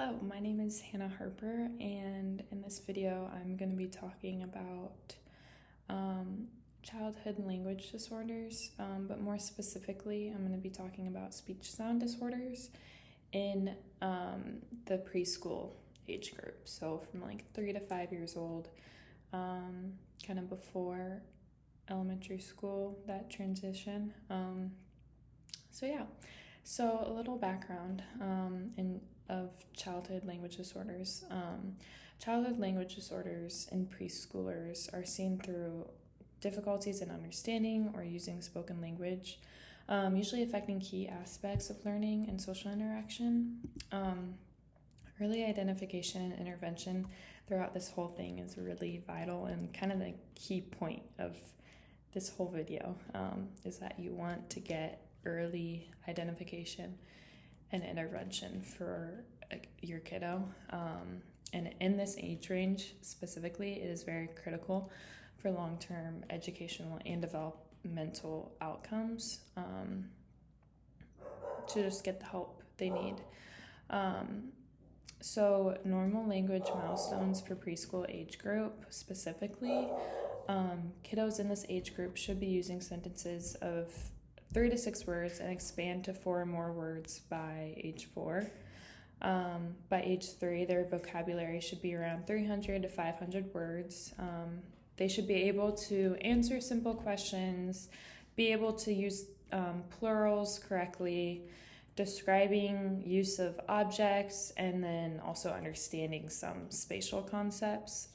Hello, my name is Hannah Harper, and in this video, I'm going to be talking about childhood language disorders, but more specifically, I'm going to be talking about speech sound disorders in the preschool age group. So, from like 3 to 5 years old, kind of before elementary school, that transition. So a little background of childhood language disorders. Childhood language disorders in preschoolers are seen through difficulties in understanding or using spoken language, usually affecting key aspects of learning and social interaction. Early identification and intervention throughout this whole thing is really vital, and kind of the key point of this whole video is that you want to get early identification and intervention for your kiddo. And in this age range specifically, it is very critical for long-term educational and developmental outcomes to just get the help they need. So normal language milestones for preschool age group specifically, kiddos in this age group should be using sentences of 3 to 6 words and expand to 4 or more words by age 4. By age 3, their vocabulary should be around 300 to 500 words. They should be able to answer simple questions, be able to use plurals correctly, describing use of objects, and then also understanding some spatial concepts.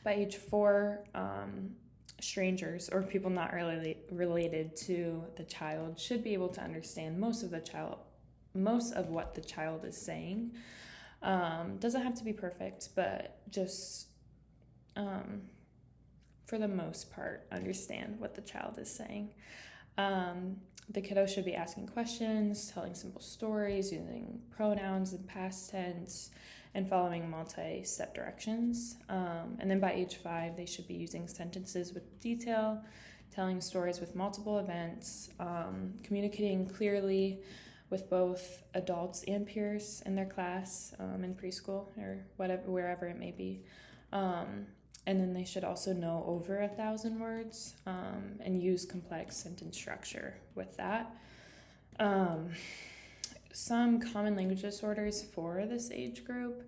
By age 4, strangers or people not really related to the child should be able to understand most of what the child is saying. Doesn't have to be perfect, but just for the most part, understand what the child is saying. The kiddo should be asking questions, telling simple stories, using pronouns and past tense, and following multi-step directions. And then by age 5, they should be using sentences with detail, telling stories with multiple events, communicating clearly with both adults and peers in their class, in preschool or wherever it may be. And then they should also know over 1,000 words and use complex sentence structure with that. Some common language disorders for this age group,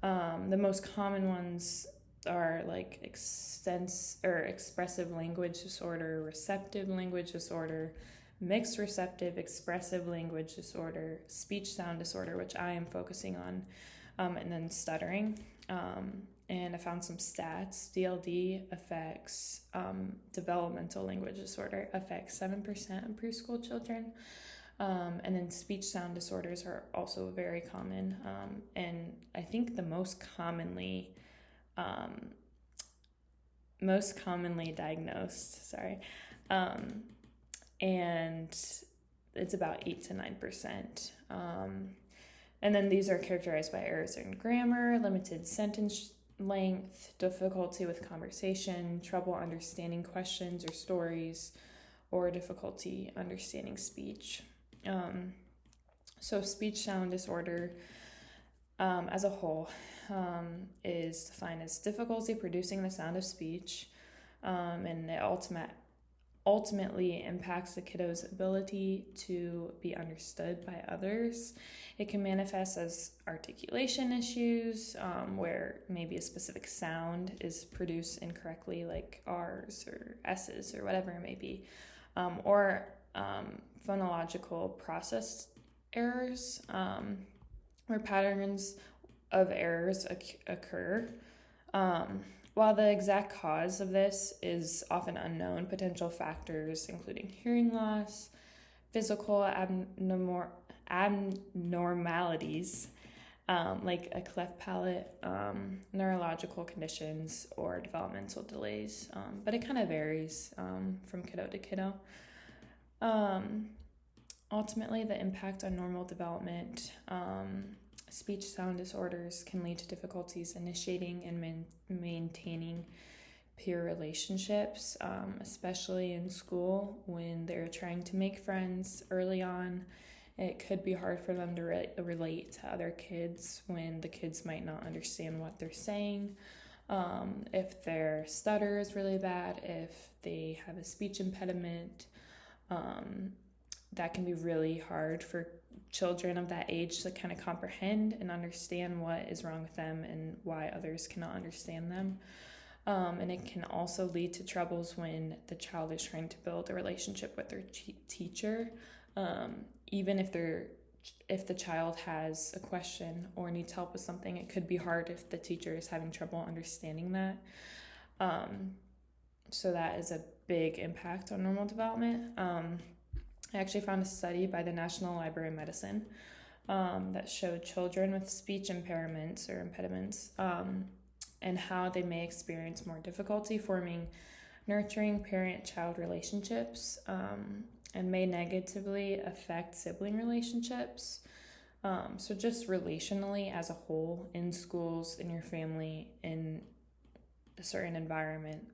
the most common ones are like expressive language disorder, receptive language disorder, mixed receptive expressive language disorder, speech sound disorder, which I am focusing on, and then stuttering. And I found some stats. DLD affects developmental language disorder, affects 7% of preschool children. And then speech sound disorders are also very common. And I think the most commonly diagnosed, and it's about 8 to 9%. And then these are characterized by errors in grammar, limited sentence length, difficulty with conversation, trouble understanding questions or stories, or difficulty understanding speech. So speech sound disorder as a whole is defined as difficulty producing the sound of speech, and it ultimately impacts the kiddo's ability to be understood by others. It can manifest as articulation issues, where maybe a specific sound is produced incorrectly, like R's or S's or whatever it may be, or phonological process errors, where patterns of errors occur. While the exact cause of this is often unknown, potential factors including hearing loss, physical abnormalities, like a cleft palate, neurological conditions, or developmental delays, but it kind of varies from kiddo to kiddo. Ultimately, the impact on normal development, speech sound disorders can lead to difficulties initiating and maintaining peer relationships, especially in school when they're trying to make friends early on It could be hard for them to relate to other kids when the kids might not understand what they're saying. If their stutter is really bad, if they have a speech impediment, that can be really hard for children of that age to kind of comprehend and understand what is wrong with them and why others cannot understand them. And it can also lead to troubles when the child is trying to build a relationship with their teacher. Even if the child has a question or needs help with something, it could be hard if the teacher is having trouble understanding that. So that is a big impact on normal development. I actually found a study by the National Library of Medicine that showed children with speech impairments or impediments and how they may experience more difficulty forming nurturing parent-child relationships and may negatively affect sibling relationships. So just relationally as a whole, in schools, in your family, in a certain environment,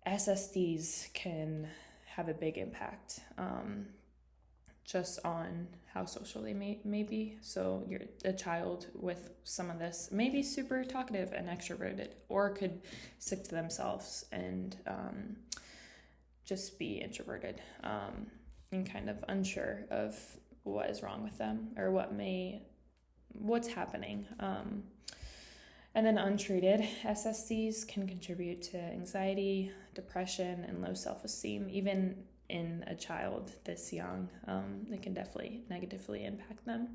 SSDs can have a big impact just on how social they may be. So you're a child with some of this may be super talkative and extroverted, or could stick to themselves and just be introverted and kind of unsure of what is wrong with them or what's happening. And then untreated SSDs can contribute to anxiety, depression, and low self-esteem. Even in a child this young, it can definitely negatively impact them.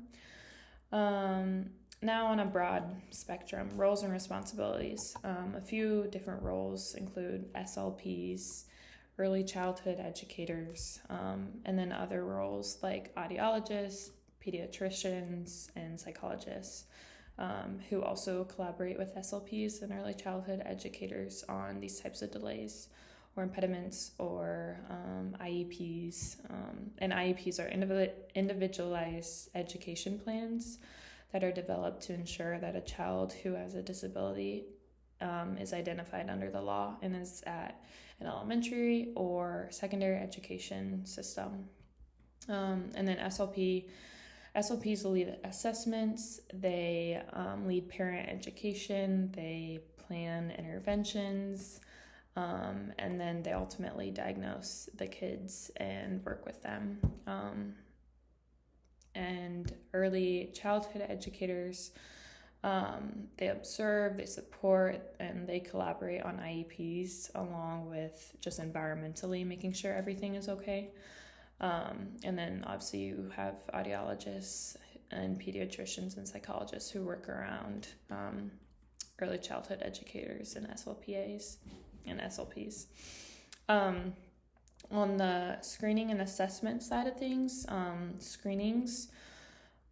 Now on a broad spectrum, roles and responsibilities. A few different roles include SLPs, early childhood educators, and then other roles like audiologists, pediatricians, and psychologists. Who also collaborate with SLPs and early childhood educators on these types of delays or impediments or IEPs. And IEPs are individualized education plans that are developed to ensure that a child who has a disability is identified under the law and is at an elementary or secondary education system. And then SLPs will lead assessments, they lead parent education, they plan interventions, and then they ultimately diagnose the kids and work with them. And early childhood educators, they observe, they support, and they collaborate on IEPs along with just environmentally making sure everything is okay. And then obviously you have audiologists and pediatricians and psychologists who work around early childhood educators and SLPAs and SLPs. On the screening and assessment side of things, screenings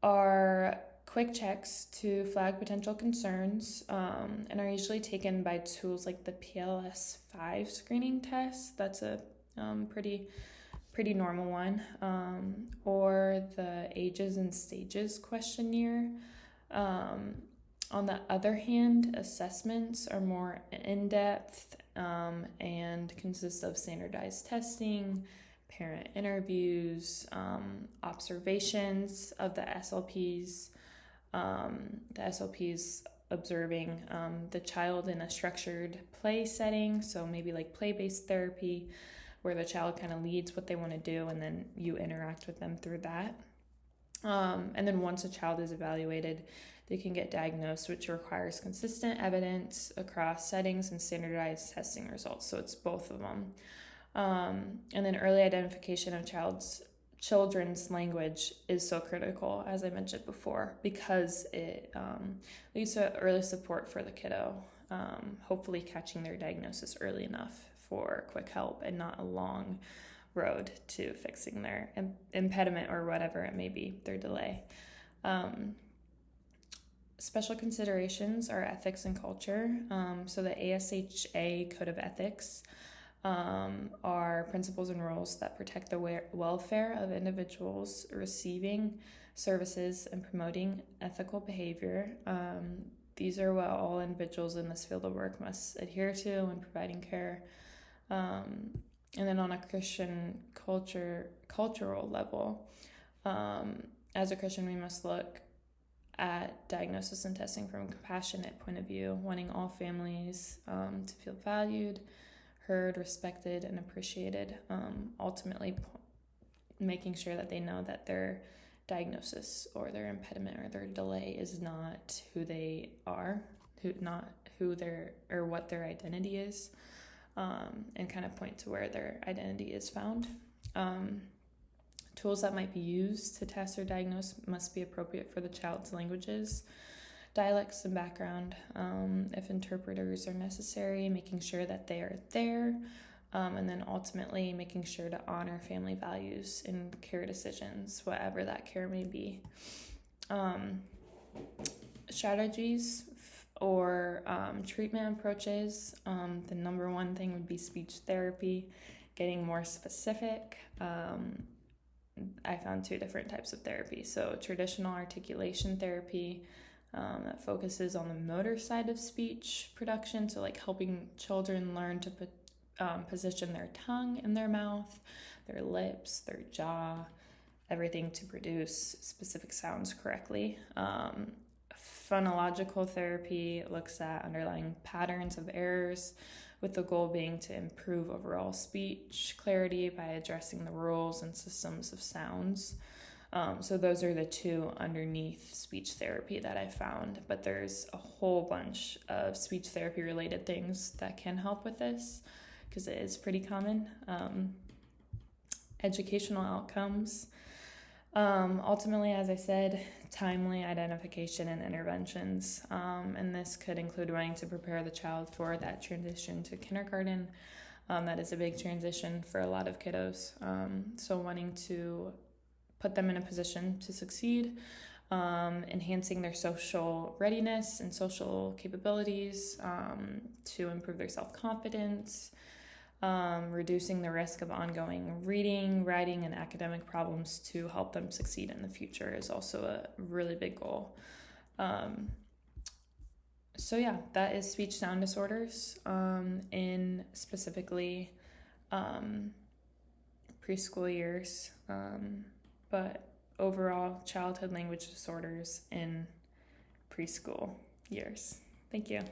are quick checks to flag potential concerns and are usually taken by tools like the PLS-5 screening test. That's a pretty normal one, or the ages and stages questionnaire. On the other hand, assessments are more in-depth and consist of standardized testing, parent interviews, observations of the SLPs, observing the child in a structured play setting, so maybe like play-based therapy, where the child kind of leads what they want to do and then you interact with them through that. And then once a child is evaluated, they can get diagnosed, which requires consistent evidence across settings and standardized testing results. So it's both of them. And then early identification of children's language is so critical, as I mentioned before, because it leads to early support for the kiddo, hopefully catching their diagnosis early enough for quick help and not a long road to fixing their impediment or whatever it may be, their delay. Special considerations are ethics and culture. So the ASHA Code of Ethics are principles and rules that protect the welfare of individuals receiving services and promoting ethical behavior. These are what all individuals in this field of work must adhere to when providing care. And then on a Christian cultural level, as a Christian, we must look at diagnosis and testing from a compassionate point of view, wanting all families to feel valued, heard, respected, and appreciated. Ultimately, making sure that they know that their diagnosis or their impediment or their delay is not who they are, what their identity is, and kind of point to where their identity is found. Tools that might be used to test or diagnose must be appropriate for the child's languages, dialects, and background. If interpreters are necessary, making sure that they are there, and then ultimately making sure to honor family values in care decisions, whatever that care may be. Strategies or treatment approaches, the number one thing would be speech therapy. Getting more specific, I found 2 different types of therapy. So traditional articulation therapy that focuses on the motor side of speech production, so like helping children learn to position their tongue in their mouth, their lips, their jaw, everything to produce specific sounds correctly. Phonological therapy looks at underlying patterns of errors, with the goal being to improve overall speech clarity by addressing the rules and systems of sounds. So those are the 2 underneath speech therapy that I found, but there's a whole bunch of speech therapy related things that can help with this because it is pretty common. Educational outcomes. Ultimately, as I said, timely identification and interventions, and this could include wanting to prepare the child for that transition to kindergarten. That is a big transition for a lot of kiddos, so wanting to put them in a position to succeed, enhancing their social readiness and social capabilities, to improve their self-confidence, reducing the risk of ongoing reading, writing, and academic problems to help them succeed in the future is also a really big goal. So yeah, that is speech sound disorders in specifically preschool years, but overall childhood language disorders in preschool years. Thank you.